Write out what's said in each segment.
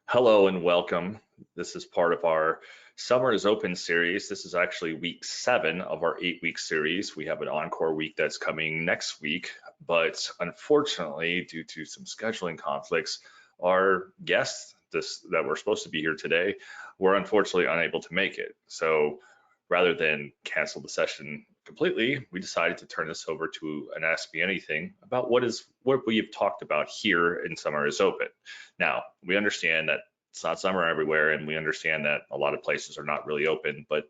Hello and welcome. This is part of our Summer is Open series. This is actually week 7 of our 8-week series. We have an encore week that's coming next week, but unfortunately, due to some scheduling conflicts, our guests that were supposed to be here today were unfortunately unable to make it. So rather than cancel the session completely, we decided to turn this over to an Ask Me Anything about what we've talked about here in Summer is Open. Now, we understand that it's not summer everywhere, and we understand that a lot of places are not really open, but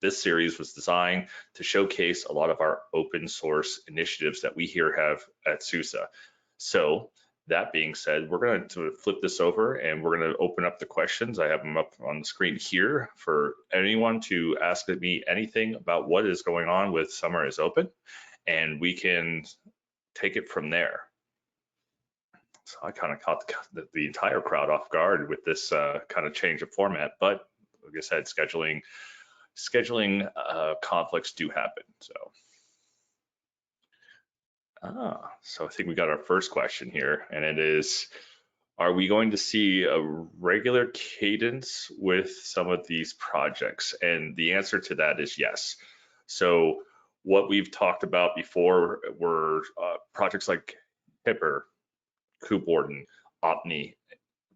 this series was designed to showcase a lot of our open source initiatives that we here have at SUSE. So that being said, we're going to flip this over and we're going to open up the questions. I have them up on the screen here for anyone to ask me anything about what is going on with Summer is Open, and we can take it from there. So I kind of caught the entire crowd off guard with this kind of change of format, but like I said, scheduling conflicts do happen. So I think we got our first question here, and it is, are we going to see a regular cadence with some of these projects? And the answer to that is yes. So what we've talked about before were projects like Hipper, Kuborden, Opni,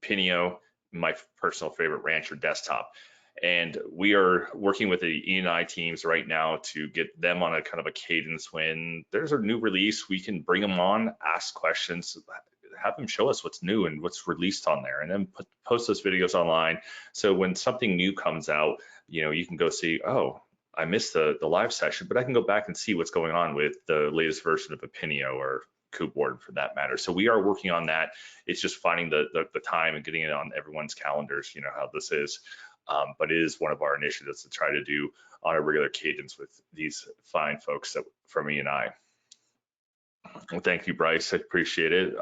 Pinio, my personal favorite, Rancher Desktop. And we are working with the E&I teams right now to get them on a kind of a cadence. When there's a new release, we can bring them on, ask questions, have them show us what's new and what's released on there, and then post those videos online. So when something new comes out, you can go see, oh, I missed the live session, but I can go back and see what's going on with the latest version of a Pinio or Kuborden for that matter. So we are working on that. It's just finding the time and getting it on everyone's calendars, how this is. But it is one of our initiatives to try to do on a regular cadence with these fine folks from E&I. Well, thank you, Bryce. I appreciate it.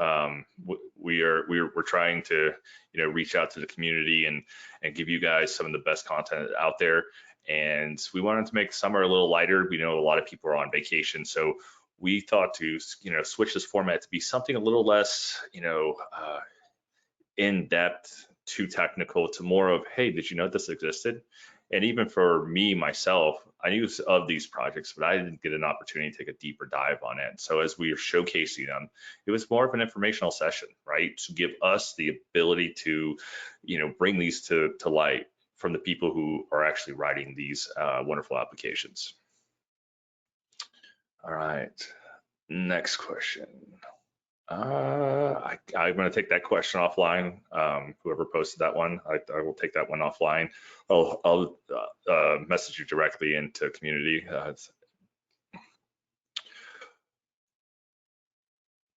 We're trying to reach out to the community and give you guys some of the best content out there. And we wanted to make summer a little lighter. We know a lot of people are on vacation, so we thought to switch this format to be something a little less in depth, too technical, to more of, hey, did you know this existed? And even for me, myself, I knew of these projects, but I didn't get an opportunity to take a deeper dive on it. So as we were showcasing them, it was more of an informational session, right? To give us the ability to, bring these to light from the people who are actually writing these wonderful applications. All right, next question. I'm going to take that question offline. Whoever posted that one, I will take that one offline. I'll message you directly into community.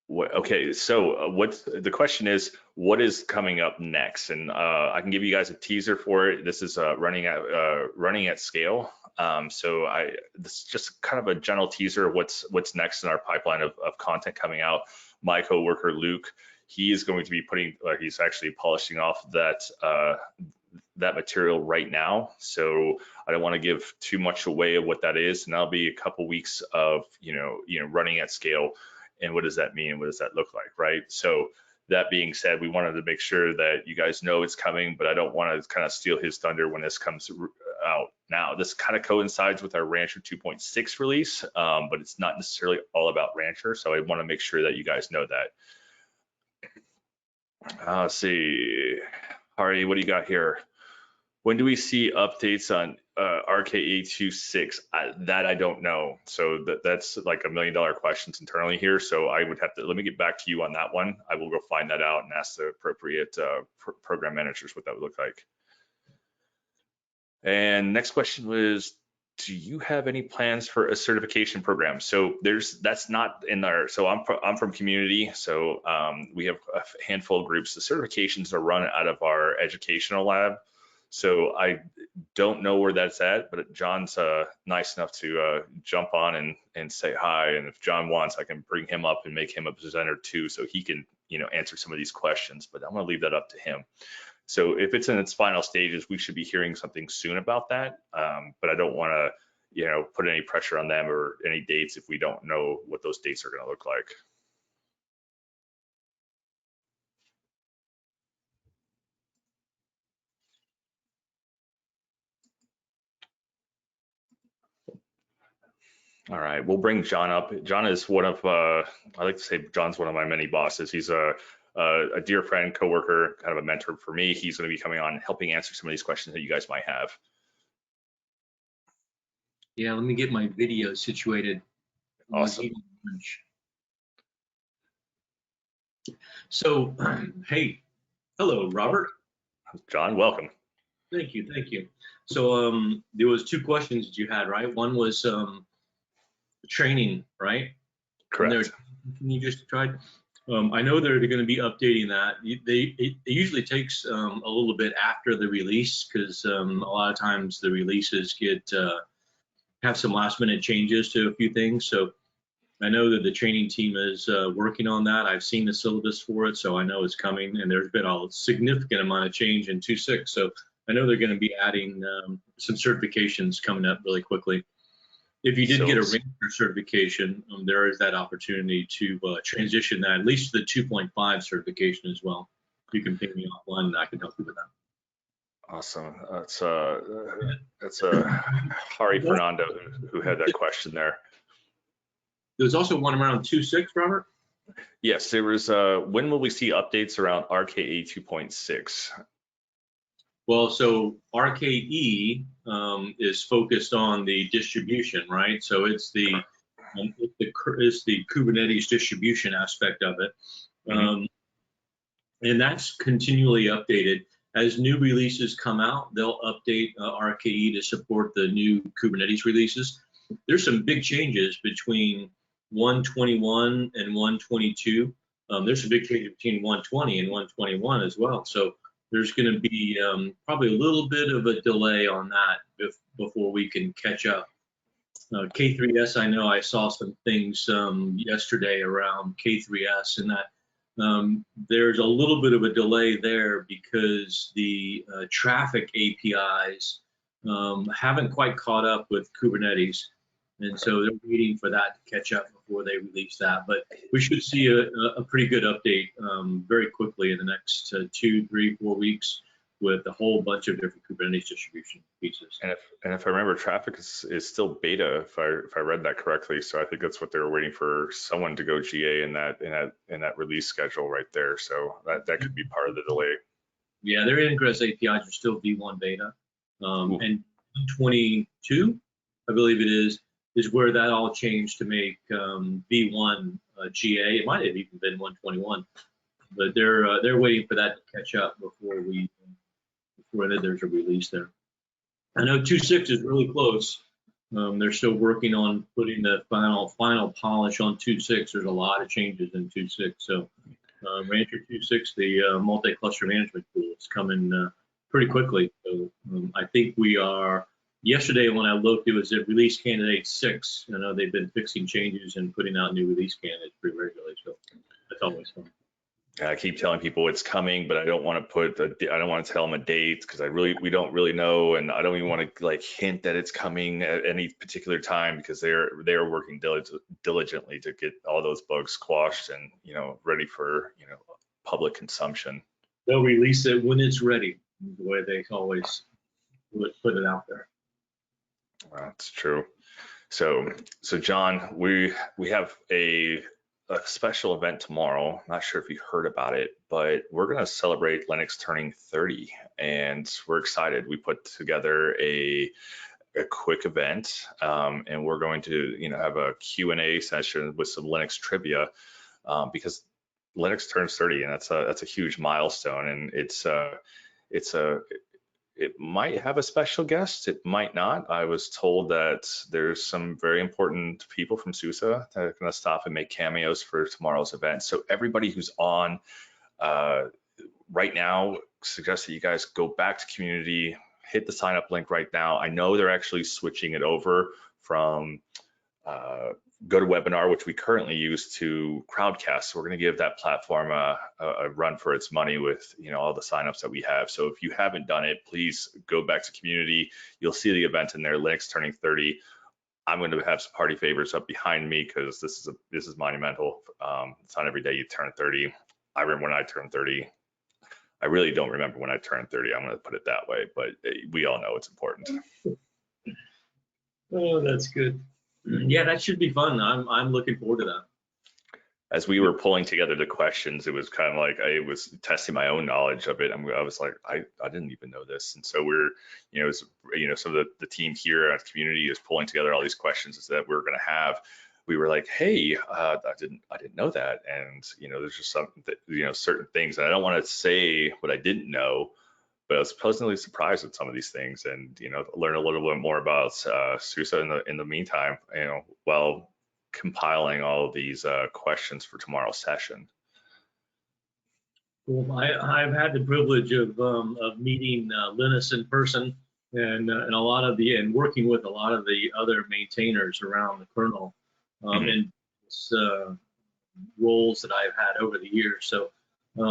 Okay, so what's the question is, what is coming up next? And I can give you guys a teaser for it. This is running at scale. So this is just kind of a general teaser of what's next in our pipeline of content coming out. My coworker Luke, he is going to be he's actually polishing off that material right now. So I don't want to give too much away of what that is, and that'll be a couple weeks of running at scale. And what does that mean? What does that look like, right? So that being said, we wanted to make sure that you guys know it's coming, but I don't want to kind of steal his thunder when this comes out. Now, this kind of coincides with our Rancher 2.6 release, but it's not necessarily all about Rancher, so I want to make sure that you guys know that. Let's see, Hari, what do you got here? When do we see updates on RK826? That I don't know. So that's like $1 million questions internally here. So I would have to, let me get back to you on that one. I will go find that out and ask the appropriate program managers what that would look like. And next question was, do you have any plans for a certification program? So that's not in our, so I'm from community. So we have a handful of groups. The certifications are run out of our educational lab. So I don't know where that's at, but John's nice enough to jump on and say hi. And if John wants, I can bring him up and make him a presenter too, so he can answer some of these questions. But I'm going to leave that up to him. So if it's in its final stages, we should be hearing something soon about that. But I don't want to put any pressure on them or any dates if we don't know what those dates are going to look like. All right, we'll bring John up. John is one of, I like to say John's one of my many bosses. He's a dear friend, coworker, kind of a mentor for me. He's going to be coming on, helping answer some of these questions that you guys might have. Yeah, let me get my video situated. Awesome. So, hey, hello, Robert. John, welcome. Thank you, thank you. So, there was two questions that you had, right? One was training, right? And there, Correct. can you just try? I know they're going to be updating that. It usually takes a little bit after the release because a lot of times the releases get have some last minute changes to a few things. So I know that the training team is working on that. I've seen the syllabus for it, so I know it's coming. And there's been a significant amount of change in 2.6. So I know they're going to be adding some certifications coming up really quickly. If you did get a Ranger certification, there is that opportunity to transition that at least to the 2.5 certification as well. You can ping me offline and I can help you with that. Awesome. That's Hari Fernando who had that question there. There's also one around 2.6, Robert? Yes, there was, when will we see updates around RKE 2.6? Well, so RKE is focused on the distribution, right? So it's the Kubernetes distribution aspect of it, and that's continually updated. As new releases come out, they'll update RKE to support the new Kubernetes releases. There's some big changes between 121 and 122. There's some big changes between 120 and 121 as well. So there's going to be probably a little bit of a delay on that before we can catch up. K3S, I know I saw some things yesterday around K3S, and that there's a little bit of a delay there because the traffic APIs haven't quite caught up with Kubernetes. And so they're waiting for that to catch up before they release that. But we should see a pretty good update very quickly in the next 2, 3, 4 weeks with a whole bunch of different Kubernetes distribution pieces. And if I remember, traffic is still beta, if I read that correctly. So I think that's what they were waiting for, someone to go GA in that release schedule right there. So that could be part of the delay. Yeah, their ingress APIs are still V1 beta, and 22, I believe it is where that all changed to make V1 GA. It might have even been 121, but they're waiting for that to catch up before there's a release there. I know 2.6 is really close. They're still working on putting the final polish on 2.6. There's a lot of changes in 2.6. So Rancher 2.6, the multi-cluster management tool, is coming pretty quickly. So I think we are. Yesterday when I looked, it was at release candidate 6. I know they've been fixing changes and putting out new release candidates pretty regularly. So that's always fun. I keep telling people it's coming, but I don't want to I don't want to tell them a date because we don't really know, and I don't even want to like hint that it's coming at any particular time because they're working diligently to get all those bugs squashed and ready for public consumption. They'll release it when it's ready, the way they always put it out there. That's true. So John, we have a special event tomorrow. Not sure if you heard about it, but we're going to celebrate Linux turning 30, and we're excited. We put together a quick event, and we're going to have a Q&A session with some Linux trivia because Linux turns 30, and that's a huge milestone, and it might have a special guest, it might not. I was told that there's some very important people from SUSE that are going to stop and make cameos for tomorrow's event. So everybody who's on right now, suggest that you guys go back to community, hit the sign up link right now. I know they're actually switching it over from GoToWebinar, which we currently use, to Crowdcast. So we're going to give that platform a run for its money with all the signups that we have. So if you haven't done it, please go back to community. You'll see the event in there, Linux turning 30. I'm going to have some party favors up behind me because this is monumental. It's not every day you turn 30. I remember when I turned 30. I really don't remember when I turned 30. I'm going to put it that way, but we all know it's important. Oh, that's good. Yeah, that should be fun. I'm looking forward to that. As we were pulling together the questions, it was kind of like I was testing my own knowledge of it. I was like, I didn't even know this. And so we're, some of the team here at community is pulling together all these questions that we're going to have. We were like, hey, I didn't know that. And, there's just something that, certain things. And I don't want to say what I didn't know, but I was pleasantly surprised with some of these things, and learn a little bit more about Susa in the meantime, while compiling all of these questions for tomorrow's session. Well, I've had the privilege of meeting Linus in person, and working with a lot of the other maintainers around the kernel, in roles that I've had over the years. So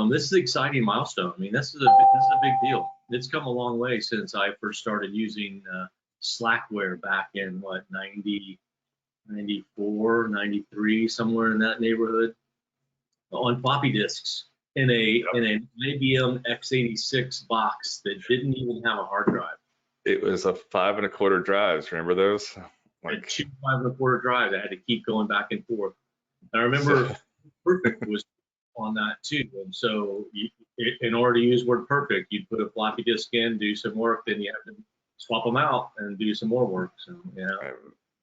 this is an exciting milestone. I mean, this is a big deal. It's come a long way since I first started using Slackware back in 94, 93, somewhere in that neighborhood, on floppy disks in an IBM x86 box that didn't even have a hard drive. It was a 5 1/4 drives. Remember those? Like 2 5 1/4 drives. I had to keep going back and forth. And I remember Perfect was on that too. And so in order to use WordPerfect, you'd put a floppy disk in, do some work, then you have to swap them out and do some more work. So,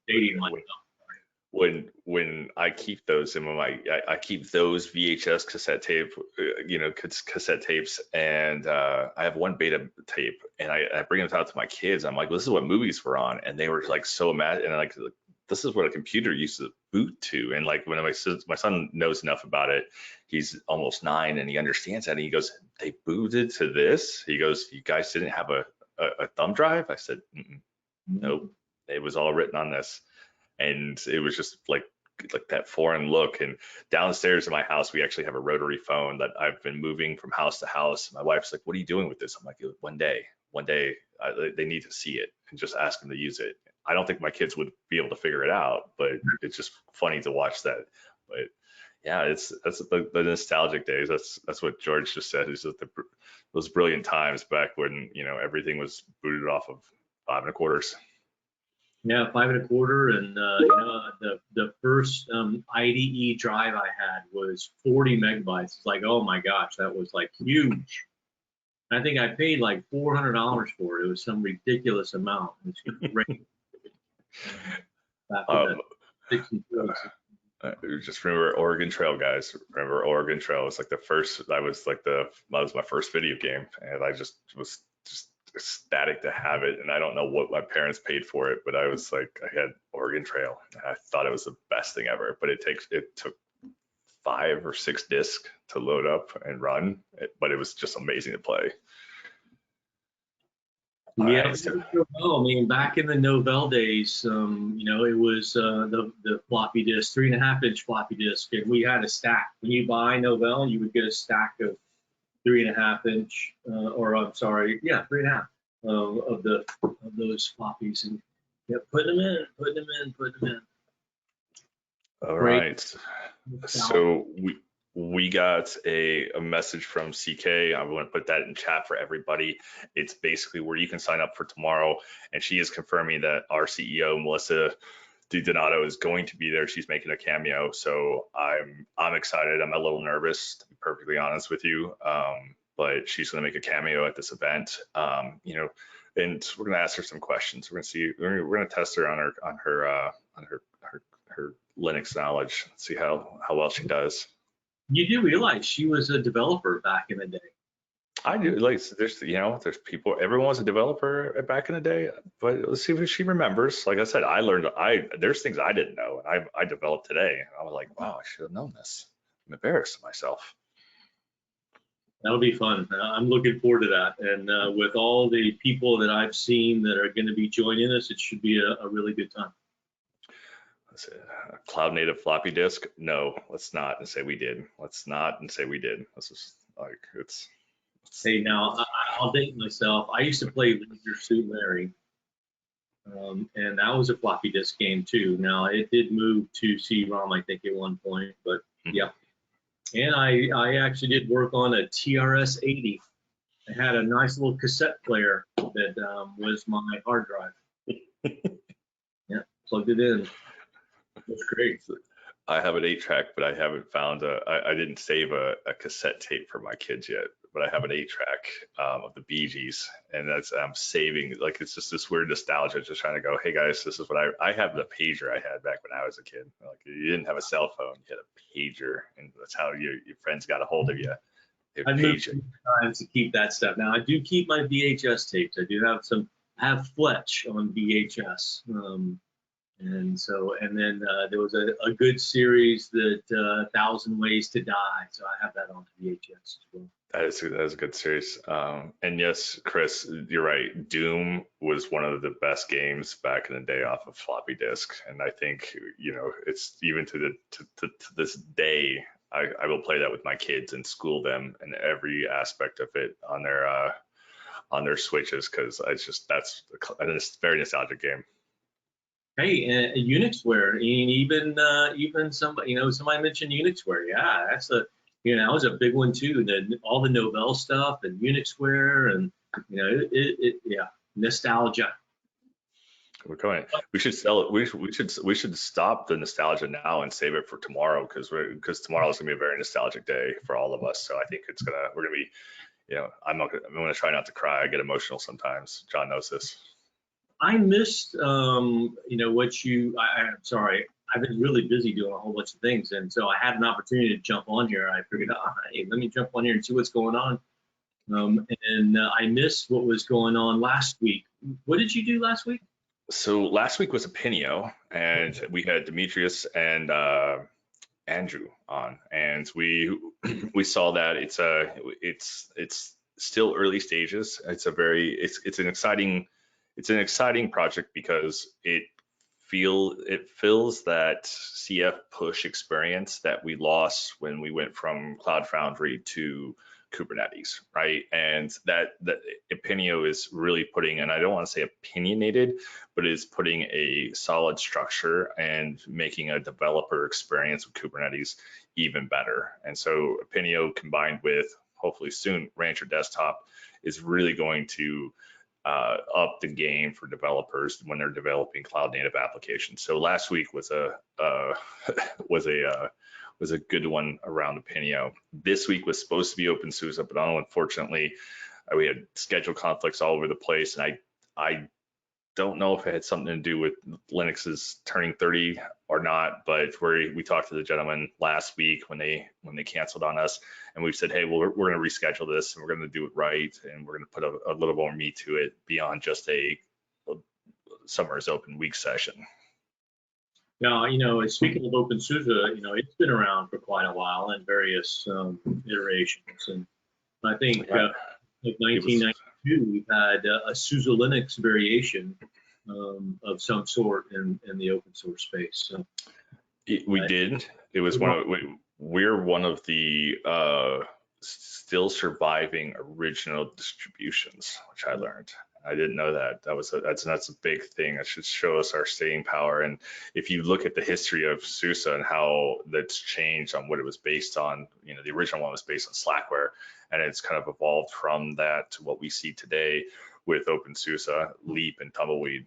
dating myself. When I keep those in I keep those VHS cassette cassette tapes, and I have one beta tape, and I bring them out to my kids. I'm like, this is what movies were on, and they were like so mad, and like, this is what a computer used to boot to. And like, when my son knows enough about it, he's almost 9, and he understands that, and he goes, they booted to this? He goes, you guys didn't have a thumb drive? I said, nope, it was all written on this. And it was just like that foreign look. And downstairs in my house, we actually have a rotary phone that I've been moving from house to house. My wife's like, what are you doing with this? I'm like, one day they need to see it, and just ask them to use it. I don't think my kids would be able to figure it out, but it's just funny to watch that. But yeah, that's the nostalgic days. That's what George just said. It's just those brilliant times back when, everything was booted off of 5 1/4. Yeah, 5 1/4, and the first IDE drive I had was 40 megabytes. It's like, oh my gosh, that was like huge. I think I paid like $400 for it. It was some ridiculous amount. It's great. Just remember Oregon Trail, guys. Remember Oregon Trail was like that was my first video game, and I just was ecstatic to have it. And I don't know what my parents paid for it, but I was like, I had Oregon Trail, and I thought it was the best thing ever. But it took 5 or 6 discs to load up and run, but it was just amazing to play. Yeah, right. I mean, back in the Novell days, it was the floppy disk, 3.5-inch floppy disk, and we had a stack. When you buy Novell, you would get a stack of 3.5-inch, 3.5 of those floppies, and putting them in. All right. So we got a message from CK. I want to put that in chat for everybody. It's basically where you can sign up for tomorrow, and she is confirming that our CEO, Melissa DiDonato, is going to be there. She's making a cameo, so I'm excited. I'm a little nervous, to be perfectly honest with you, but she's going to make a cameo at this event. And we're going to ask her some questions. We're going to test her on her Linux knowledge, see how well she does. You do realize she was a developer back in the day. I do. Like, there's people, everyone was a developer back in the day, but let's see if she remembers. Like I said, there's things I didn't know, and I developed today. I was like, wow, I should have known this. I'm embarrassed of myself. That'll be fun. I'm looking forward to that. And with all the people that I've seen that are going to be joining us, it should be a really good time. Cloud native floppy disk? No, let's not and say we did. Let's not and say we did. This is like, it's. Hey, now I'll date myself. I used to play Leisure Suit Larry, and that was a floppy disk game too. Now it did move to CD-ROM, I think, at one point, but yeah. And I actually did work on a TRS-80. I had a nice little cassette player that was my hard drive. Yeah, plugged it in. That's great. I have an 8-track, but I haven't found I didn't save a cassette tape for my kids yet, but I have an 8-track of the Bee Gees, and I'm saving, like, it's just this weird nostalgia, just trying to go, hey guys, this is what I have the pager I had back when I was a kid. Like, you didn't have a cell phone, you had a pager, and that's how your friends got a hold of you. I've moved Paging. times to keep that stuff. Now I do keep my VHS tapes. I do have some. I have Fletch on VHS. And so, and then there was a good series that 1,000 Ways to Die. So I have that on VHS as well. That is a good series. And yes, Chris, you're right. Doom was one of the best games back in the day off of floppy disk, and I think, it's even to this day, I will play that with my kids and school them and every aspect of it on their switches, because that's a very nostalgic game. Hey, Unixware, and even somebody mentioned Unixware. Yeah, that was a big one too. All the Novell stuff and Unixware, and yeah, nostalgia. We're going. We should sell it. We should stop the nostalgia now and save it for tomorrow, because tomorrow is gonna be a very nostalgic day for all of us. So I think we're gonna be, I'm gonna try not to cry. I get emotional sometimes. John knows this. I missed, I'm sorry, I've been really busy doing a whole bunch of things, and so I had an opportunity to jump on here. I figured, hey, let me jump on here and see what's going on. I missed what was going on last week. What did you do last week? So last week was a Pinio, and we had Demetrius and Andrew on, and we saw that it's still early stages. It's an exciting project, because it fills that CF push experience that we lost when we went from Cloud Foundry to Kubernetes, right? And that Opinio is really putting, and I don't want to say opinionated, but is putting a solid structure and making a developer experience with Kubernetes even better. And so Opinio, combined with hopefully soon Rancher Desktop, is really going to up the game for developers when they're developing cloud native applications. So last week was a good one around Opinio. This week was supposed to be OpenSUSE, but unfortunately, we had schedule conflicts all over the place, and I don't know if it had something to do with Linux's turning 30 or not, but we talked to the gentleman last week when they canceled on us, and we said, hey, well, we're going to reschedule this, and we're going to do it right, and we're going to put a little more meat to it beyond just a summer is open week session. Now, speaking of OpenSUSE, it's been around for quite a while in various iterations, and I think like 1992, we've had a SUSE Linux variation of some sort in the open source space. So we did. It was we're one of the still surviving original distributions, which I learned. I didn't know that. That's a big thing. That should show us our staying power. And if you look at the history of SUSE and how that's changed on what it was based on, the original one was based on Slackware, and it's kind of evolved from that to what we see today with OpenSUSE, Leap, and Tumbleweed.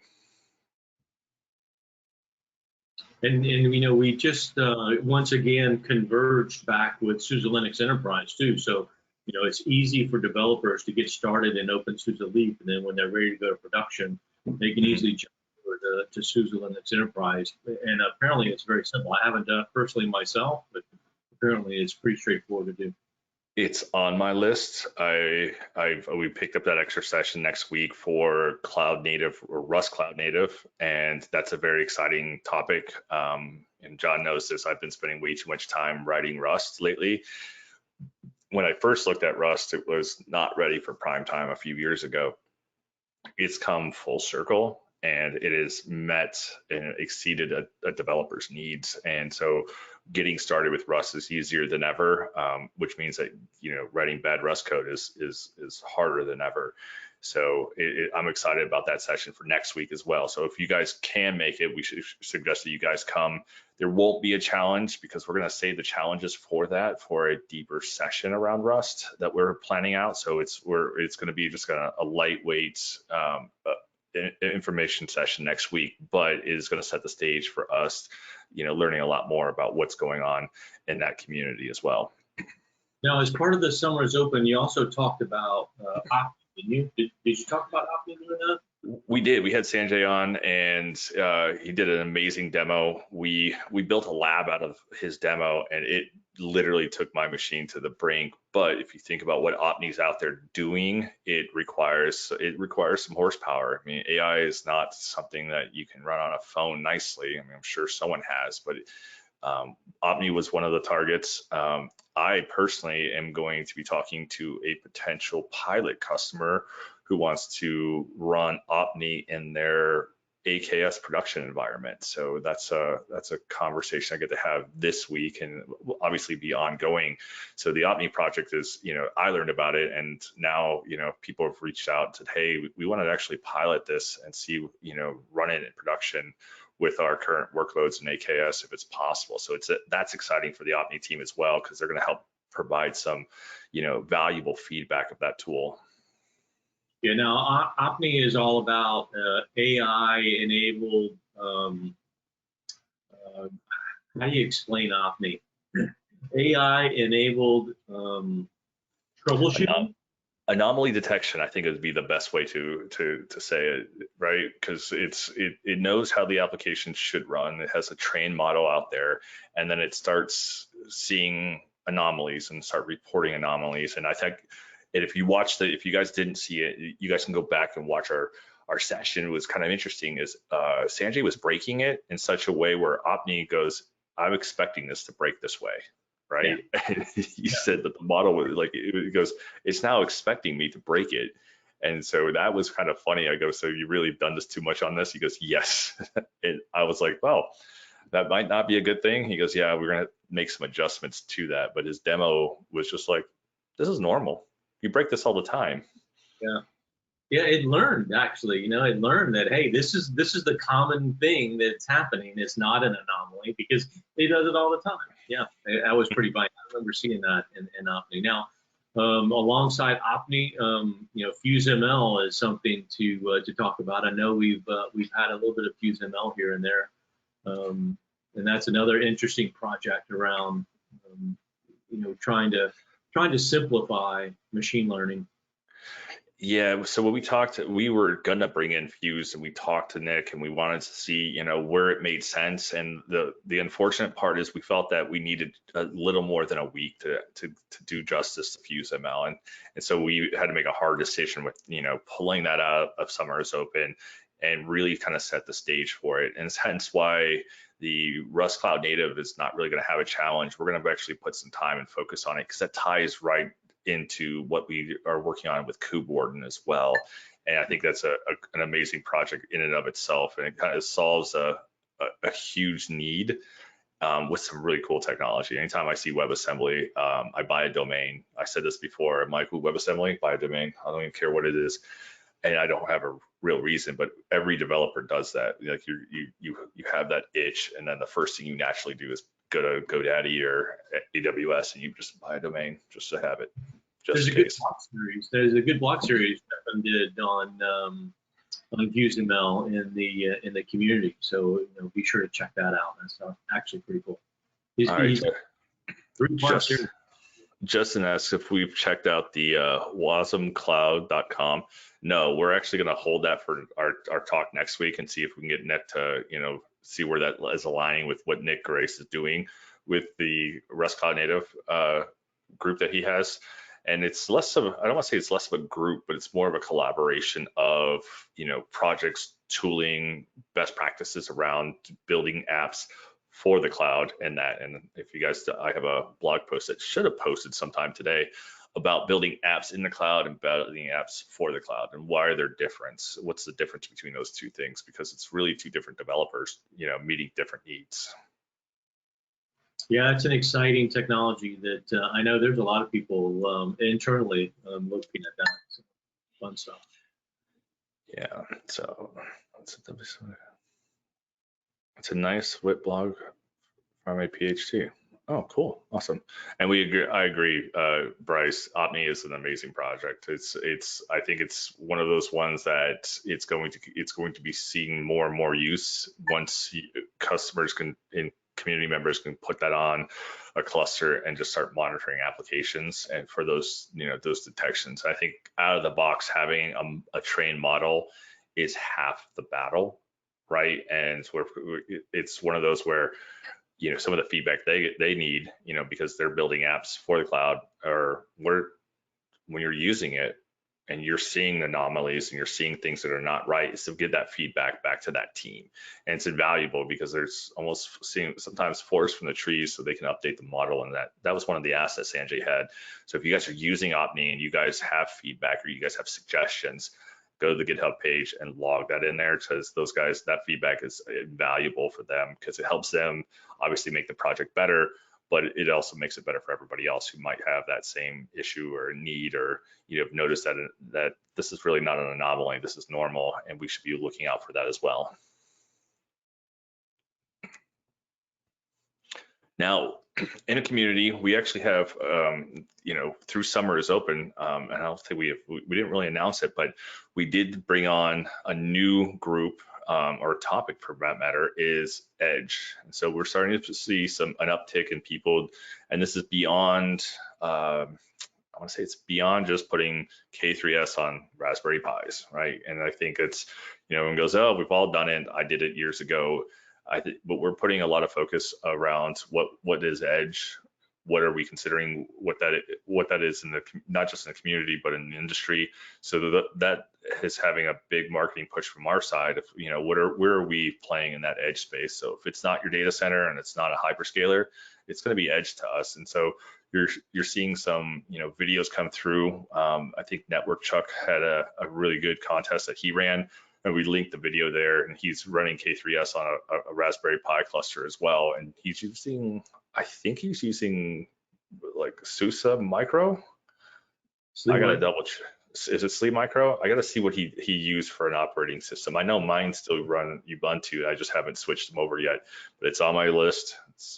And we just once again converged back with SUSE Linux Enterprise too. So it's easy for developers to get started in OpenSUSE Leap, and then when they're ready to go to production, they can easily jump over to SUSE Linux Enterprise. And apparently it's very simple. I haven't done it personally myself, but apparently it's pretty straightforward to do. It's on my list. We picked up that extra session next week for Cloud Native or Rust Cloud Native, and that's a very exciting topic. And John knows this. I've been spending way too much time writing Rust lately. When I first looked at Rust, it was not ready for prime time a few years ago. It's come full circle, and it has met and exceeded a developer's needs. And so getting started with Rust is easier than ever, which means that writing bad Rust code is harder than ever. So I'm excited about that session for next week as well. So if you guys can make it, we should suggest that you guys come. There won't be a challenge, because we're going to save the challenges for a deeper session around Rust that we're planning out. So it's going to be just a lightweight information session next week, but is going to set the stage for us, learning a lot more about what's going on in that community as well. Now, as part of the Summer's Open, you also talked about Opti, didn't you? Did you talk about Opti doing that? We did. We had Sanjay on, and he did an amazing demo. We built a lab out of his demo, and it literally took my machine to the brink. But if you think about what Opti's out there doing, it requires some horsepower. I mean, AI is not something that you can run on a phone nicely. I mean, I'm sure someone has, but Opti was one of the targets. I personally am going to be talking to a potential pilot customer who wants to run Opti in their AKS production environment. So that's a conversation I get to have this week, and will obviously be ongoing. So the Opti project is, I learned about it, and now, people have reached out and said, hey, we want to actually pilot this and see, run it in production with our current workloads in AKS if it's possible. So that's exciting for the Opti team as well, because they're going to help provide some, valuable feedback of that tool. Yeah, now Opti is all about AI-enabled. How do you explain Opti? AI-enabled troubleshooting. Anomaly detection, I think, would be the best way to say it, right? Because it knows how the application should run. It has a trained model out there, and then it starts seeing anomalies and start reporting anomalies. And I think, and if you guys didn't see it, you guys can go back and watch our session. It was kind of interesting. Is Sanjay was breaking it in such a way where Opti goes, I'm expecting this to break this way. Right. Yeah. You said that the model was like, it goes, it's now expecting me to break it. And so that was kind of funny. I go, so you really done this too much on this? He goes, yes. And I was like, well, that might not be a good thing. He goes, yeah, we're going to make some adjustments to that. But his demo was just like, this is normal. You break this all the time. Yeah. Yeah, it learned, actually, it learned that, hey, this is the common thing that's happening. It's not an anomaly, because it does it all the time. Yeah, that was pretty funny. I remember seeing that in Opti. Now, alongside Opti, FuseML is something to talk about. I know we've had a little bit of FuseML here and there, and that's another interesting project around, trying to simplify machine learning. Yeah, so when we were gonna bring in Fuse, and we talked to Nick, and we wanted to see, where it made sense. And the unfortunate part is we felt that we needed a little more than a week to do justice to Fuse ML. And so we had to make a hard decision with, pulling that out of Summer's Open and really kind of set the stage for it. And it's hence why the Rust Cloud Native is not really going to have a challenge. We're going to actually put some time and focus on it, because that ties right into what we are working on with KubeWarden as well. And I think that's an amazing project in and of itself, and it kind of solves a huge need with some really cool technology. Anytime I see WebAssembly, I buy a domain. I said this before, I'm like, ooh, WebAssembly, buy a domain. I don't even care what it is. And I don't have a real reason, but every developer does that. Like you have that itch, and then the first thing you naturally do is go to GoDaddy or AWS, and you just buy a domain just to have it. There's a good blog series. There's a good blog series Stefan did on FuseML in the community. So be sure to check that out. That's actually pretty cool. Justin asks if we've checked out the wasmcloud.com. No, we're actually going to hold that for our talk next week and see if we can get Nick to see where that is aligning with what Nick Grace is doing with the Rust Cloud Native group that he has. And it's less of, I don't want to say it's less of a group, but it's more of a collaboration of, projects, tooling, best practices around building apps for the cloud and that. And if you guys, I have a blog post that should have posted sometime today about building apps in the cloud and building apps for the cloud, and why are there difference? What's the difference between those two things? Because it's really two different developers, meeting different needs. Yeah, it's an exciting technology that I know there's a lot of people internally looking at that. So, fun stuff. Yeah, so it's a nice WIT blog from a PhD. Oh, cool. Awesome. And we agree, I agree, Bryce, Opni is an amazing project. I think it's one of those ones that it's going to be seeing more and more use once customers can, and community members can put that on a cluster and just start monitoring applications and for those, those detections. I think out of the box, having a trained model is half the battle, right? And so it's one of those where some of the feedback they need, because they're building apps for the cloud, or when you're using it and you're seeing anomalies and you're seeing things that are not right, is to get that feedback back to that team. And it's invaluable because there's almost seeing sometimes forest from the trees, so they can update the model. And that was one of the assets Sanjay had. So if you guys are using Opni and you guys have feedback or you guys have suggestions, go to the GitHub page and log that in there, because those guys, that feedback is invaluable for them, because it helps them obviously make the project better, but it also makes it better for everybody else who might have that same issue or need, or notice that this is really not an anomaly, this is normal, and we should be looking out for that as well. Now, in a community, we actually have, through summer is open, and I don't think we didn't really announce it, but we did bring on a new group, or topic for that matter, is Edge. And so we're starting to see an uptick in people, and this is beyond, I want to say it's beyond just putting K3S on Raspberry Pis, right? And I think it's, everyone goes, oh, we've all done it, I did it years ago. But we're putting a lot of focus around what is Edge, what are we considering, what that is in not just in the community but in the industry. So that is having a big marketing push from our side of, where are we playing in that Edge space. So if it's not your data center and it's not a hyperscaler, it's going to be Edge to us. And so you're seeing some videos come through. I think Network Chuck had a really good contest that he ran, and we linked the video there, and he's running K3S on a Raspberry Pi cluster as well. And he's using, I think he's using like SUSE Micro. I gotta double check. Is it Sleep Micro? I gotta see what he used for an operating system. I know mine still run Ubuntu. I just haven't switched them over yet, but it's on my list.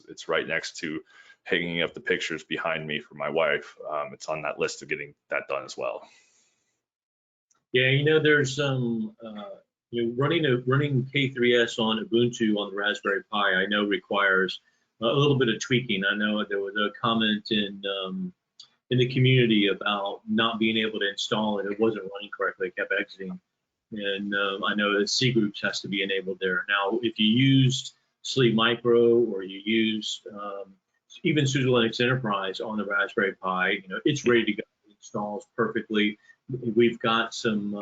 It's right next to hanging up the pictures behind me for my wife. It's on that list of getting that done as well. Yeah, there's some, running K3S on Ubuntu on the Raspberry Pi, I know requires a little bit of tweaking. I know there was a comment in the community about not being able to install it. It wasn't running correctly, it kept exiting. And I know that C groups has to be enabled there. Now, if you used Sleep Micro, or you used even SUSE Linux Enterprise on the Raspberry Pi, it's ready to go. It installs perfectly. We've got some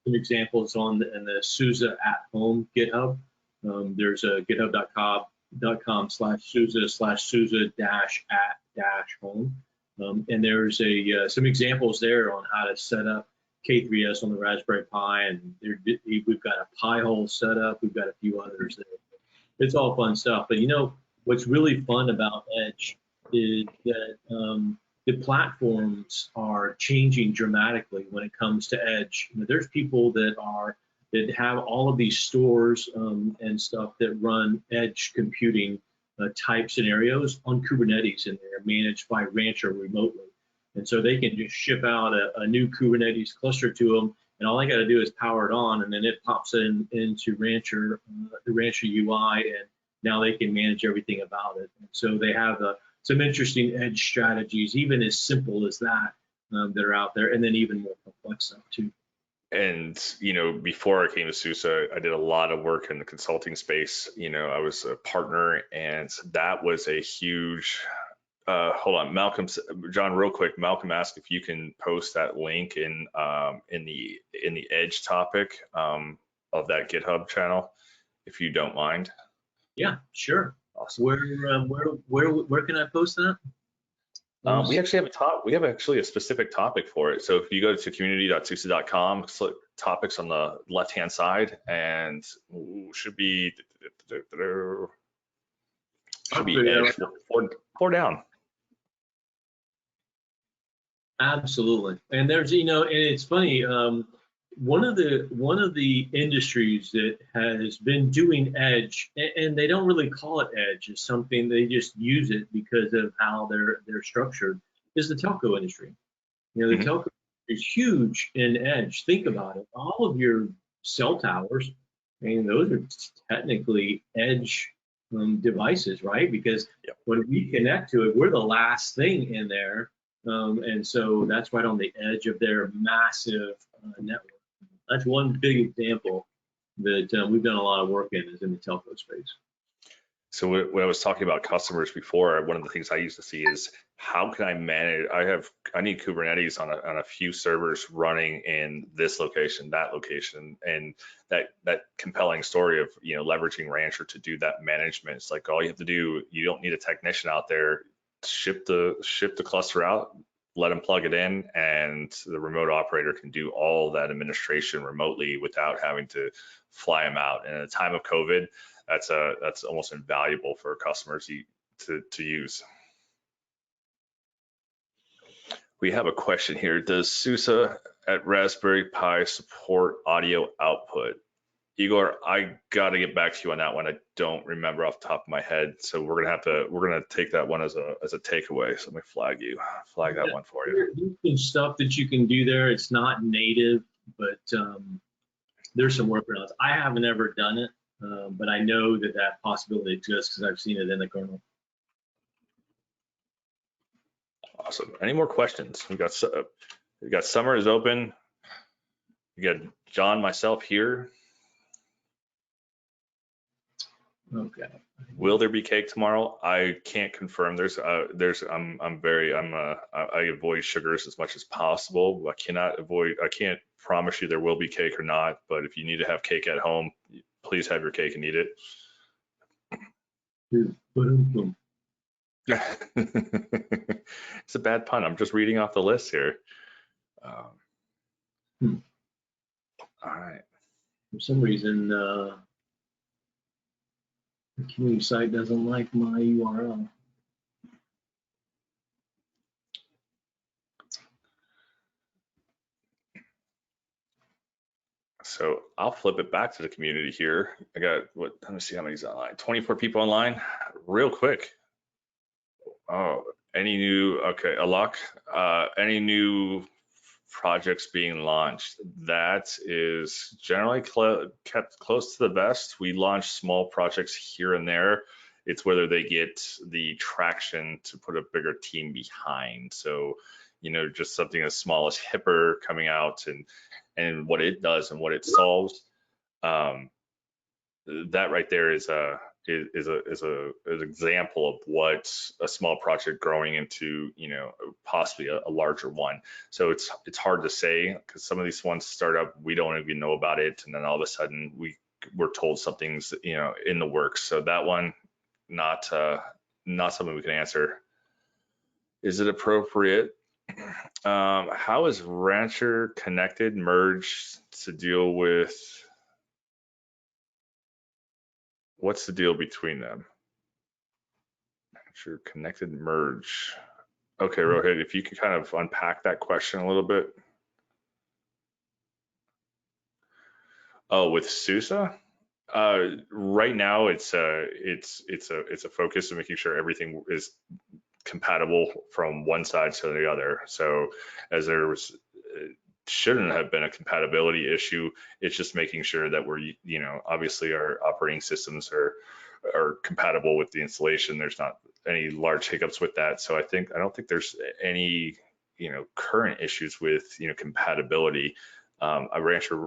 examples in the SUSE at home GitHub. There's a github.com/SUSE/SUSE-at-home. And there's some examples there on how to set up K3S on the Raspberry Pi. And we've got a Pi-hole set up. We've got a few others there. It's all fun stuff. But what's really fun about Edge is that the platforms are changing dramatically when it comes to Edge. There's people that have all of these stores and stuff that run Edge computing type scenarios on Kubernetes, and they're managed by Rancher remotely. And so they can just ship out a new Kubernetes cluster to them, and all I got to do is power it on, and then it pops into Rancher, the Rancher UI, and now they can manage everything about it. And so they have some interesting Edge strategies, even as simple as that, that are out there, and then even more complex stuff too. And before I came to SUSE, I did a lot of work in the consulting space. I was a partner, and that was a huge. Hold on, John, real quick. Malcolm asked if you can post that link in the Edge topic of that GitHub channel, if you don't mind. Yeah, sure. Awesome. Where can I post that? We actually have a specific topic for it. So if you go to community.suse.com, select topics on the left-hand side, and should be Edge, four down. Absolutely. And there's, and it's funny, one of the industries that has been doing edge, and they don't really call it edge, it's something they just use it because of how they're structured, is the telco industry. You know, the Mhm. telco is huge in edge. Think about it. All of your cell towers, I mean, those are technically edge devices, right? Because Yep. when we connect to it, we're the last thing in there. And so that's right on the edge of their massive network. That's one big example that we've done a lot of work in, is in the telco space. So when I was talking about customers before, one of the things I used to see is how can I manage? I need Kubernetes on a few servers running in this location, that location, and that compelling story of leveraging Rancher to do that management. It's like all you have to do. You don't need a technician out there. Ship the cluster out, let them plug it in, and the remote operator can do all that administration remotely without having to fly them out. And in a time of COVID, that's almost invaluable for customers to use. We have a question here. Does SUSE at Raspberry Pi support audio output? Igor, I got to get back to you on that one. I don't remember off the top of my head, so we're gonna take that one as a takeaway. So let me flag that one for you. There's stuff that you can do there. It's not native, but there's some workarounds. I haven't ever done it, but I know that possibility exists because I've seen it in the kernel. Awesome. Any more questions? We got summer is open. We got John, myself here. Okay. Will there be cake tomorrow? I can't confirm. I avoid sugars as much as possible. I can't promise you there will be cake or not, but if you need to have cake at home, please have your cake and eat it. It's a bad pun. I'm just reading off the list here. All right. For some reason, the community site doesn't like my URL. So I'll flip it back to the community here. I got let me see how many's online. 24 people online, real quick. Oh, Alok, any new projects being launched? That is generally kept close to the vest. We launch small projects here and there. It's whether they get the traction to put a bigger team behind. So, just something as small as Hipper coming out and what it does and what it solves. That right there is an example of what a small project growing into possibly a larger one. So it's hard to say because some of these ones start up, we don't even know about it, and then all of a sudden we're told something's in the works. So that one not something we can answer. Is it appropriate? How is Rancher connected merged to deal with? What's the deal between them? Rancher connected merge. Okay, Rohit, if you could kind of unpack that question a little bit. Oh, with SUSE? Right now, it's a focus of making sure everything is compatible from one side to the other. So as there shouldn't have been a compatibility issue, it's just making sure that we're obviously our operating systems are compatible with the installation. There's not any large hiccups with that. So I don't think there's any current issues with compatibility. A Rancher,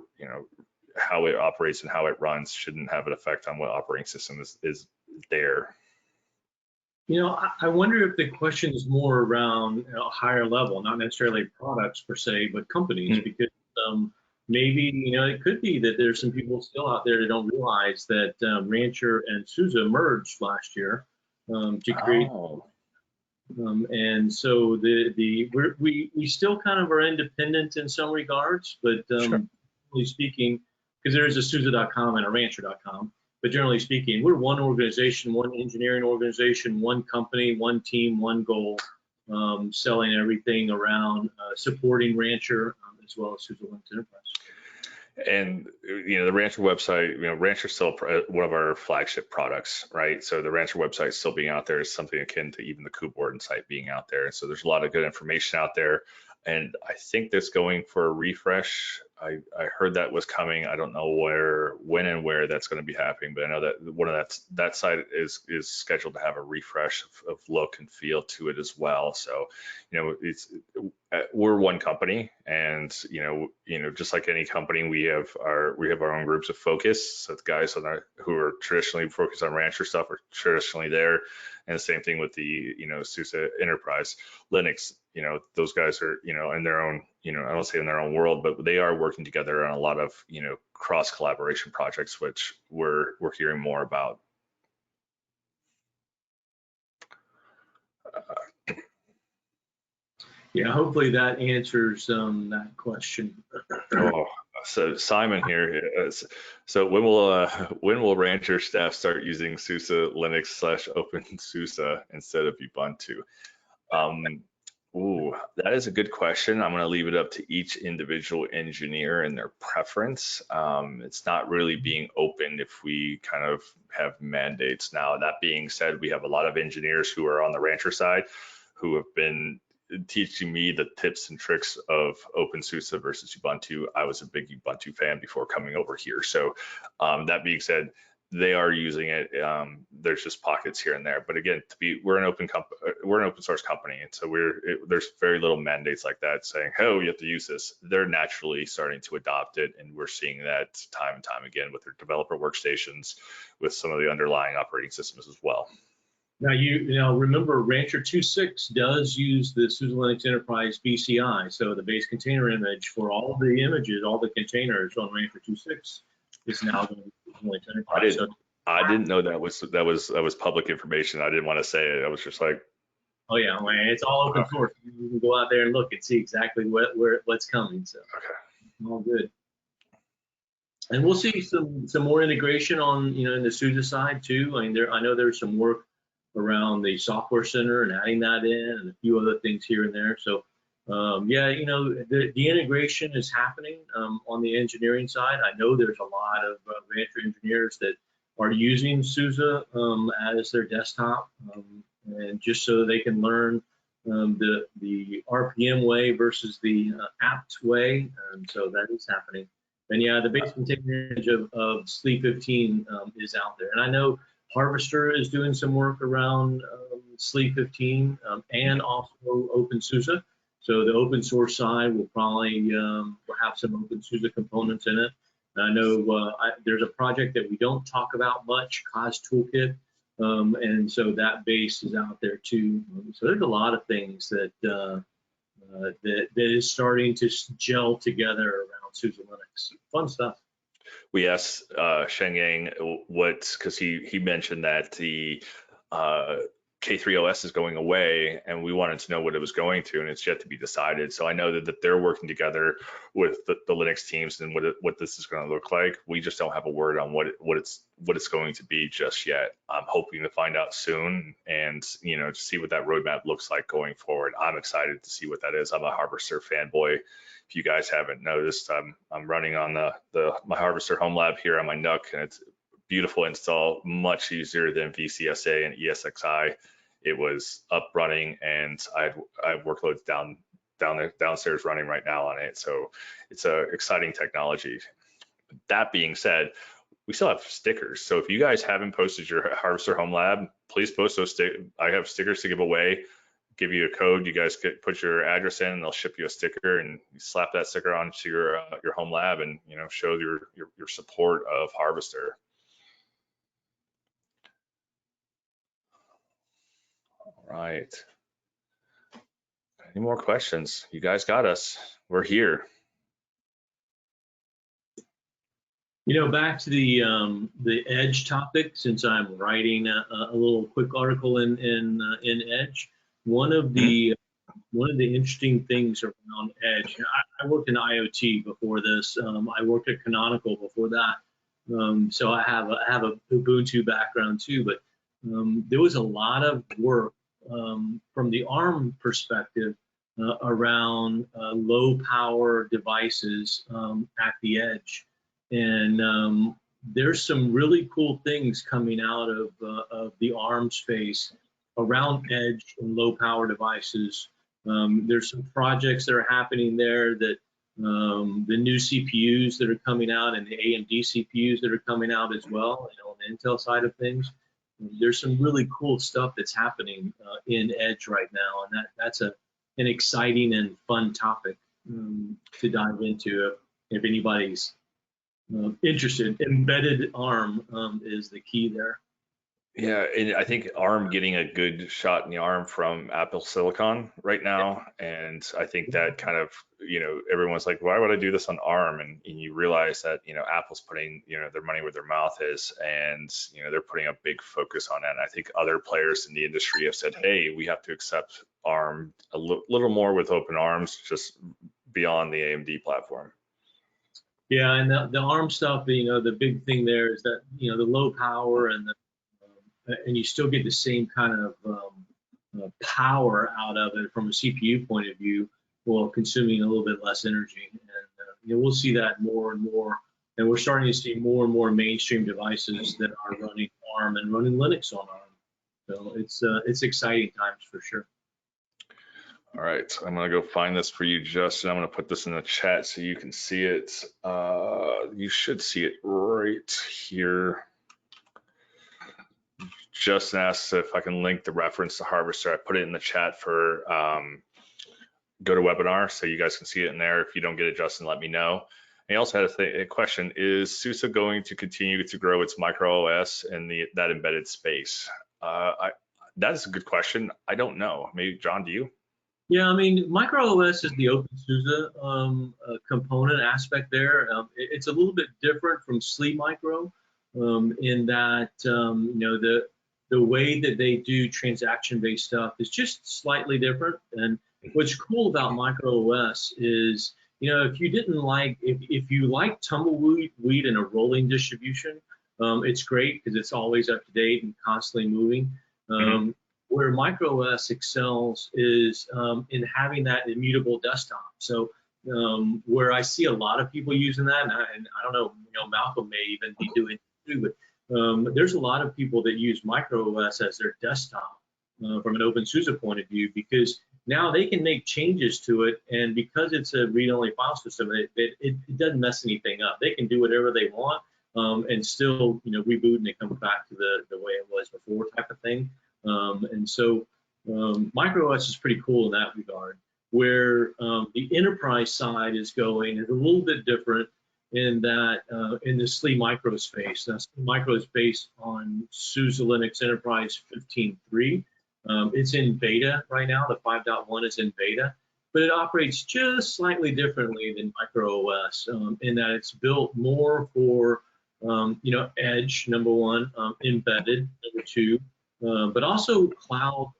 how it operates and how it runs shouldn't have an effect on what operating system is there. I wonder if the question is more around a higher level, not necessarily products per se, but companies, because maybe, it could be that there's some people still out there that don't realize that Rancher and SUSE merged last year to create. And so we still kind of are independent in some regards, but Sure. generally speaking, because there is a SUSE.com and a Rancher.com, but generally speaking, we're one organization, one engineering organization, one company, one team, one goal, selling everything around supporting Rancher as well as SUSE Linux Enterprise. And the Rancher website, Rancher's still one of our flagship products, right? So the Rancher website still being out there is something akin to even the KubeWarden site being out there. So there's a lot of good information out there, and I think that's going for a refresh. I heard that was coming. I don't know when and where that's going to be happening, but I know that one of that site is scheduled to have a refresh of look and feel to it as well. So, we're one company, and just like any company, we have our own groups of focus. So the guys who are traditionally focused on Rancher stuff are traditionally there, and the same thing with the SUSE Enterprise Linux. Those guys are in their own, I don't say in their own world, but they are working together on a lot of cross collaboration projects, which we're hearing more about. Yeah, hopefully that answers that question. Oh, so Simon here. So when will Rancher staff start using SUSE Linux / OpenSUSE instead of Ubuntu? Ooh, that is a good question. I'm going to leave it up to each individual engineer and their preference. It's not really being open if we kind of have mandates. Now, that being said, we have a lot of engineers who are on the Rancher side who have been teaching me the tips and tricks of OpenSUSE versus Ubuntu. I was a big Ubuntu fan before coming over here. So that being said, they are using it. There's just pockets here and there, but again, we're an open source company, and so there's very little mandates like that saying, "Oh, you have to use this." They're naturally starting to adopt it, and we're seeing that time and time again with their developer workstations, with some of the underlying operating systems as well. Now remember Rancher 2.6 does use the SUSE Linux Enterprise BCI, so the base container image for all the images, all the containers on Rancher 2.6 is now going to be SUSE Linux Enterprise. I didn't know that was public information. I didn't want to say it. I was just like, oh yeah, man, it's all open source. You can go out there and look and see exactly what's coming. So okay, all good. And we'll see some more integration on in the SUSE side too. I mean, I know there's some work around the software center and adding that in, and a few other things here and there. So yeah, the integration is happening on the engineering side. I know there's a lot of Rancher engineers that are using SUSE as their desktop, and just so they can learn the RPM way versus the apt way. So that is happening. And yeah, the base container image of Sleep 15 is out there. And I know Harvester is doing some work around Sleep 15 and also OpenSUSE. So the open source side will probably will have some OpenSUSE components in it. And I know there's a project that we don't talk about much, Cause Toolkit, and so that base is out there too. So there's a lot of things that that is starting to gel together around SUSE Linux. Fun stuff. We asked Sheng Yang because he mentioned that the K3OS is going away, and we wanted to know what it was going to, and it's yet to be decided. So I know that they're working together with the Linux teams and what this is going to look like. We just don't have a word on what it's going to be just yet. I'm hoping to find out soon, and to see what that roadmap looks like going forward. I'm excited to see what that is. I'm a Harvester fanboy. If you guys haven't noticed, I'm running on my Harvester home lab here on my NUC, and it's a beautiful install, much easier than VCSA and ESXi. It was up running, and I have workloads downstairs running right now on it. So it's a exciting technology. That being said, we still have stickers. So if you guys haven't posted your Harvester home lab, please post those. I have stickers to give away. Give you a code. You guys put your address in, and they'll ship you a sticker, and you slap that sticker onto your home lab, and show your support of Harvester. All right. Any more questions? You guys got us. We're here. Back to the Edge topic, since I'm writing a little quick article in Edge. One of the interesting things around Edge. I worked in IoT before this. I worked at Canonical before that. So I have a Ubuntu background too. But there was a lot of work from the ARM perspective around low power devices at the edge. And there's some really cool things coming out of the ARM space around edge and low power devices. There's some projects that are happening there that the new CPUs that are coming out and the AMD CPUs that are coming out as well, on the Intel side of things. There's some really cool stuff that's happening in edge right now, and that's an exciting and fun topic to dive into if anybody's interested. Embedded ARM is the key there. Yeah, and I think ARM getting a good shot in the arm from Apple Silicon right now, and I think that kind of, everyone's like, why would I do this on ARM? And you realize that, Apple's putting, their money where their mouth is, and, they're putting a big focus on that. And I think other players in the industry have said, hey, we have to accept ARM a little more with open arms, just beyond the AMD platform. Yeah, and the ARM stuff, the big thing there is that, the low power and you still get the same kind of power out of it from a CPU point of view, while consuming a little bit less energy. And we'll see that more and more. And we're starting to see more and more mainstream devices that are running ARM and running Linux on ARM. So it's exciting times for sure. All right, I'm gonna go find this for you, Justin. I'm gonna put this in the chat so you can see it. You should see it right here. Justin asks if I can link the reference to Harvester. I put it in the chat for GoToWebinar, so you guys can see it in there. If you don't get it, Justin, let me know. And he also had a question: is SUSE going to continue to grow its micro OS in that embedded space? That is a good question. I don't know. Maybe John, do you? Yeah, I mean, micro OS is the OpenSUSE component aspect there. It's a little bit different from SLE Micro in that the way that they do transaction-based stuff is just slightly different. And what's cool about micro OS is, if you like tumbleweed in a rolling distribution, it's great because it's always up to date and constantly moving. Where micro OS excels is in having that immutable desktop. So where I see a lot of people using that, and I don't know, Malcolm may even be doing it too, but there's a lot of people that use micro OS as their desktop from an OpenSUSE point of view, because now they can make changes to it, and because it's a read-only file system, it doesn't mess anything up. They can do whatever they want and still, reboot and it comes back to the way it was before, type of thing. And so micro OS is pretty cool in that regard. Where the enterprise side is going is a little bit different in that in the SLE Micro space. Now, SLE Micro is based on SUSE Linux Enterprise 15.3. It's in beta right now. The 5.1 is in beta, but it operates just slightly differently than micro OS in that it's built more for edge, number one, embedded, number two, but also cloud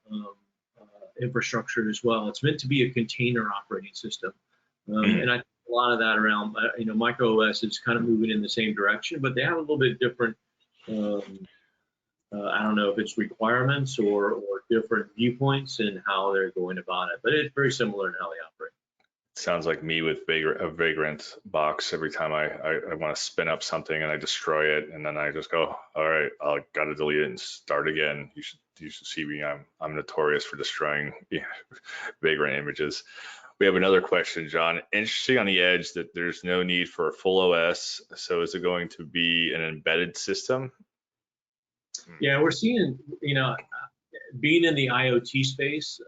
infrastructure as well. It's meant to be a container operating system, and I think a lot of that around micro OS is kind of moving in the same direction, but they have a little bit different. I don't know if it's requirements or different viewpoints in how they're going about it, but it's very similar in how they operate. Sounds like me with a Vagrant box. Every time I want to spin up something and I destroy it, and then I just go, all right, I got to delete it and start again. You should see me. I'm notorious for destroying Vagrant images. We have another question, John. Interesting on the edge that there's no need for a full OS. So is it going to be an embedded system? Yeah, we're seeing, being in the IoT space,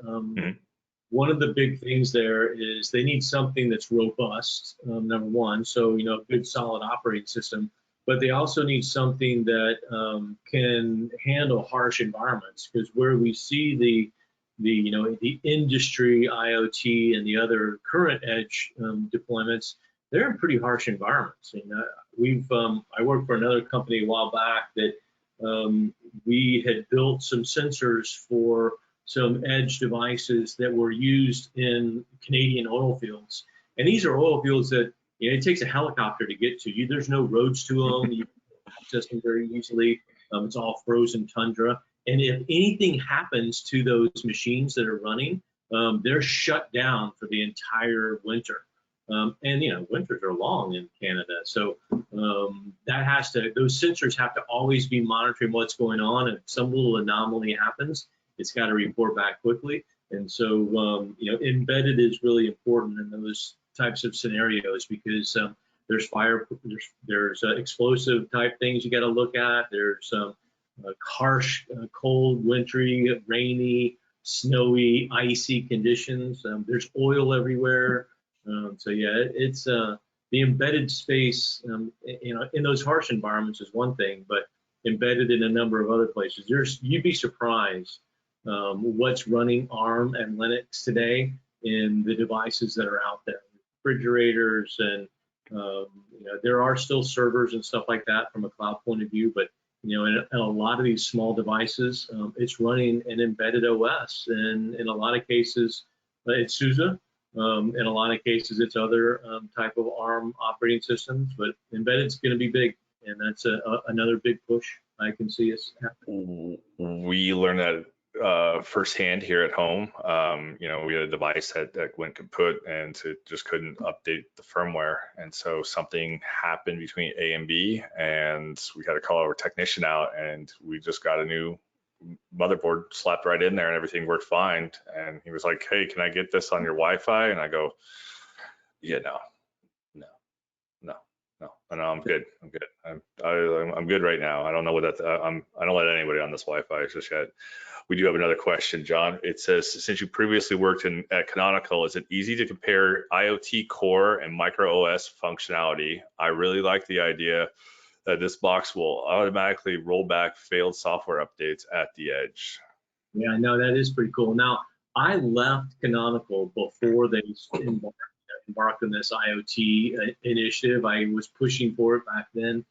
one of the big things there is they need something that's robust, number one, so, a good solid operating system, but they also need something that can handle harsh environments, because where we see the industry IoT and the other current edge deployments, they're in pretty harsh environments. And I worked for another company a while back that we had built some sensors for some edge devices that were used in Canadian oil fields. And these are oil fields that it takes a helicopter to get to. There's no roads to them. You can access them very easily. It's all frozen tundra. And if anything happens to those machines that are running, they're shut down for the entire winter. And winters are long in Canada, so those sensors have to always be monitoring what's going on. If some little anomaly happens, it's got to report back quickly. And so embedded is really important in those types of scenarios, because there's fire, there's explosive type things you got to look at. There's harsh, cold, wintry, rainy, snowy, icy conditions. There's oil everywhere. So yeah, it's the embedded space, in those harsh environments is one thing, but embedded in a number of other places. You'd be surprised what's running ARM and Linux today in the devices that are out there, refrigerators, and there are still servers and stuff like that from a cloud point of view, but in a lot of these small devices, it's running an embedded OS, and in a lot of cases, it's SUSE. In a lot of cases, it's other type of ARM operating systems, but embedded is going to be big, and that's another big push I can see us happening. We learned that firsthand here at home. We had a device that went kaput, and it just couldn't update the firmware, and so something happened between A and B, and we had to call our technician out, and we just got a new motherboard slapped right in there, and everything worked fine. And he was like, "Hey, can I get this on your Wi-Fi?" And I go, "Yeah, no, I'm good. I'm good right now. I don't know what that. I don't let anybody on this Wi-Fi just yet." We do have another question, John. It says, since you previously worked at Canonical, is it easy to compare IoT core and micro OS functionality? I really like the idea that this box will automatically roll back failed software updates at the edge. Yeah, I know, that is pretty cool. Now, I left Canonical before they embarked on this IoT initiative. I was pushing for it back then.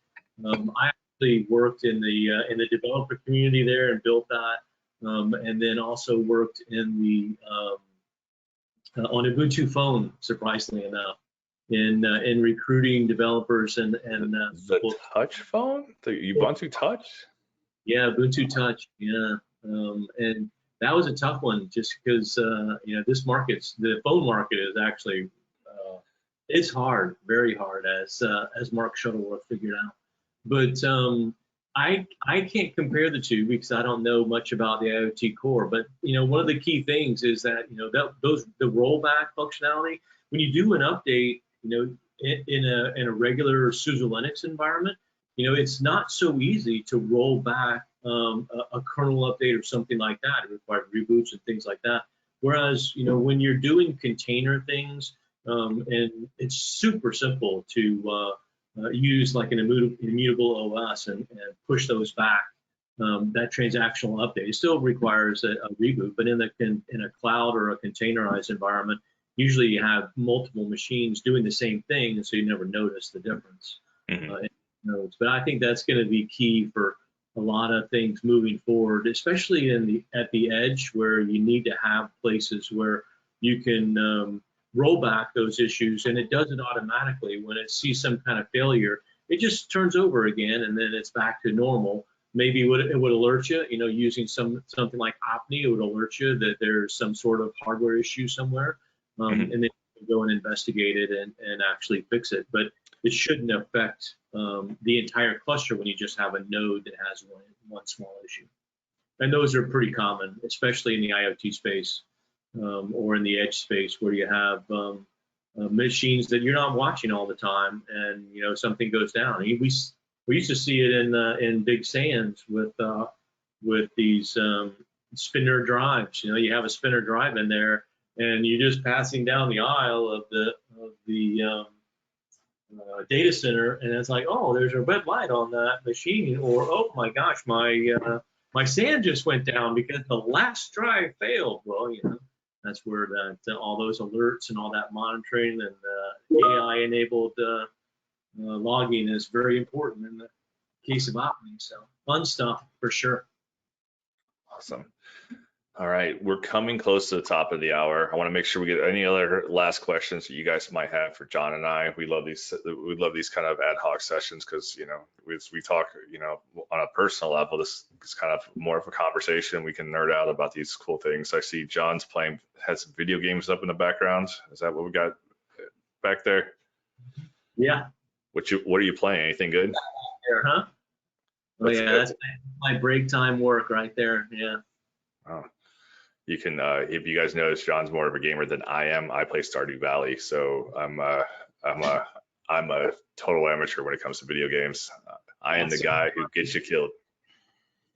I actually worked in the developer community there and built that, and then also worked in the on Ubuntu phone, surprisingly enough, in recruiting developers and the touch phone, the Ubuntu Touch. Yeah, Ubuntu Touch. Yeah, and that was a tough one, just because the phone market is actually it's hard, very hard, as Mark Shuttleworth figured out. But I can't compare the two because I don't know much about the IoT core. But one of the key things is that the rollback functionality, when you do an update, in a regular SUSE Linux environment, it's not so easy to roll back a kernel update or something like that. It requires reboots and things like that. Whereas when you're doing container things, and it's super simple to use like an immutable OS and push those back. That transactional update, it still requires a reboot, but in a cloud or a containerized environment, usually you have multiple machines doing the same thing, and so you never notice the difference. In nodes. But I think that's going to be key for a lot of things moving forward, especially at the edge, where you need to have places where you can roll back those issues, and it does it automatically. When it sees some kind of failure, it just turns over again, and then it's back to normal. Maybe it would alert you, using something like Opni, it would alert you that there's some sort of hardware issue somewhere, and then you go and investigate it and actually fix it. But it shouldn't affect the entire cluster when you just have a node that has one small issue. And those are pretty common, especially in the IoT space. Or in the edge space, where you have machines that you're not watching all the time, and something goes down. We used to see it in big sands with these spinner drives. You have a spinner drive in there, and you're just passing down the aisle of the data center, and it's like, oh, there's a red light on that machine, or oh my gosh, my sand just went down because the last drive failed. Well, that's where all those alerts and all that monitoring and AI-enabled logging is very important in the case of Opni. So fun stuff for sure. Awesome. All right, we're coming close to the top of the hour. I want to make sure we get any other last questions that you guys might have for John and I. We love these kind of ad hoc sessions because, you know, we talk, you know, on a personal level. This is kind of more of a conversation. We can nerd out about these cool things. I see John's has some video games up in the background. Is that what we got back there? Yeah. What are you playing? Anything good? There, huh? Oh yeah, that's my break time work right there. Yeah. Oh. You can, if you guys notice, John's more of a gamer than I am. I play Stardew Valley, so I'm a total amateur when it comes to video games. I am the guy who gets you killed.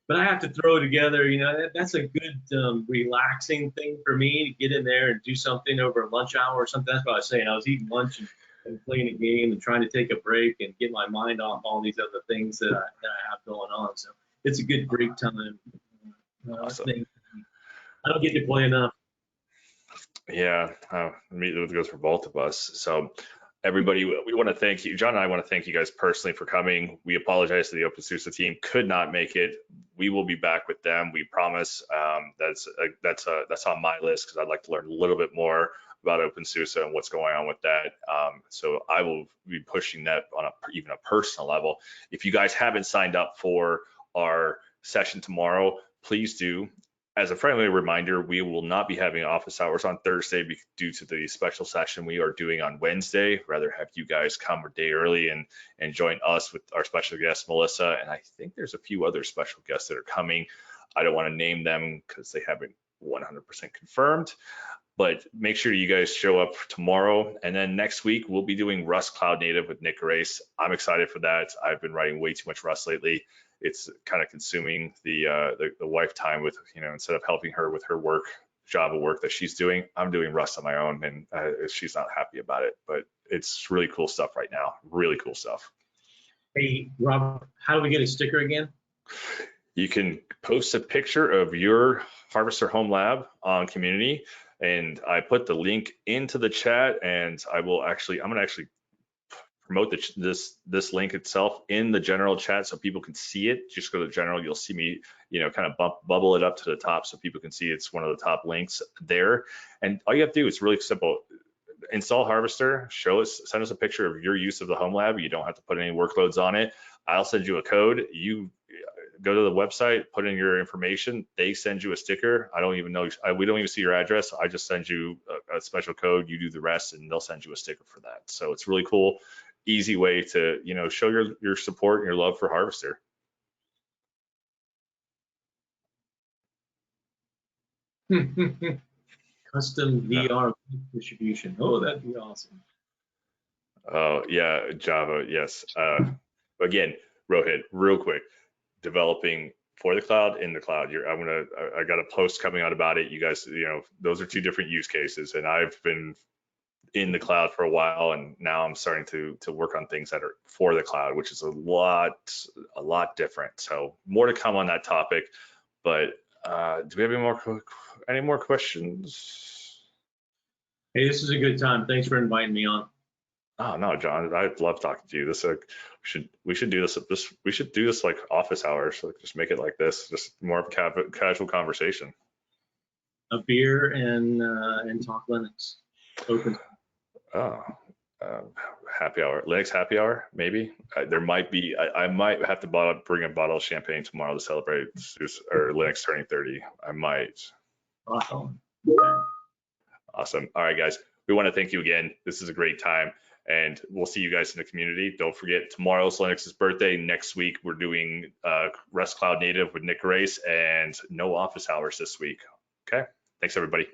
But I have to throw together, you know, that's a good relaxing thing for me to get in there and do something over lunch hour or something. That's what I was saying. I was eating lunch and playing a game and trying to take a break and get my mind off all these other things that I have going on. So it's a good break time Awesome. thing. I don't get to play enough. Yeah, it goes for both of us. So everybody, we want to thank you. John and I want to thank you guys personally for coming. We apologize to the OpenSUSE team, could not make it. We will be back with them. We promise. That's on my list because I'd like to learn a little bit more about OpenSUSE and what's going on with that. So I will be pushing that on even a personal level. If you guys haven't signed up for our session tomorrow, please do. As a friendly reminder, we will not be having office hours on Thursday due to the special session we are doing on Wednesday. Rather have you guys come a day early and join us with our special guest, Melissa. And I think there's a few other special guests that are coming. I don't want to name them because they haven't 100% confirmed. But make sure you guys show up tomorrow. And then next week, we'll be doing Rust Cloud Native with Nick Grace. I'm excited for that. I've been writing way too much Rust lately. It's kind of consuming the wife time with, you know, instead of helping her with her work, Java work that she's doing, I'm doing Rust on my own, and she's not happy about it. But it's really cool stuff right now. Really cool stuff. Hey, Robert, how do we get a sticker again? You can post a picture of your Harvester Home Lab on Community, and I put the link into the chat, and I'm going to actually promote this link itself in the general chat so people can see it. Just go to general, you'll see me, you know, kind of bubble it up to the top so people can see it's one of the top links there. And all you have to do is really simple. Install Harvester, send us a picture of your use of the home lab. You don't have to put any workloads on it. I'll send you a code. You go to the website, put in your information. They send you a sticker. I don't even know. We don't even see your address. I just send you a special code. You do the rest, and they'll send you a sticker for that. So it's really cool. Easy way to, you know, show your support and your love for Harvester. Custom VR distribution. Oh, that'd be awesome. Oh yeah, Java, yes. Again, Rohit, real quick, developing for the cloud, in the cloud. I got a post coming out about it. You guys, you know, those are two different use cases, and I've been in the cloud for a while, and now I'm starting to work on things that are for the cloud, which is a lot different. So more to come on that topic. But do we have any more questions? Hey, this is a good time. Thanks for inviting me on. Oh no, John, I love talking to you. We should do this. We should do this like office hours. Like just make it like this, just more of a casual conversation. A beer and talk Linux. Open. Oh, happy hour, Linux happy hour, maybe. There might be. I might have to bring a bottle of champagne tomorrow to celebrate Linux turning 30. I might. Awesome. Okay. Awesome. All right, guys. We want to thank you again. This is a great time. And we'll see you guys in the community. Don't forget, tomorrow's Linux's birthday. Next week, we're doing Rust Cloud Native with Nick Grace, and no office hours this week. Okay? Thanks, everybody.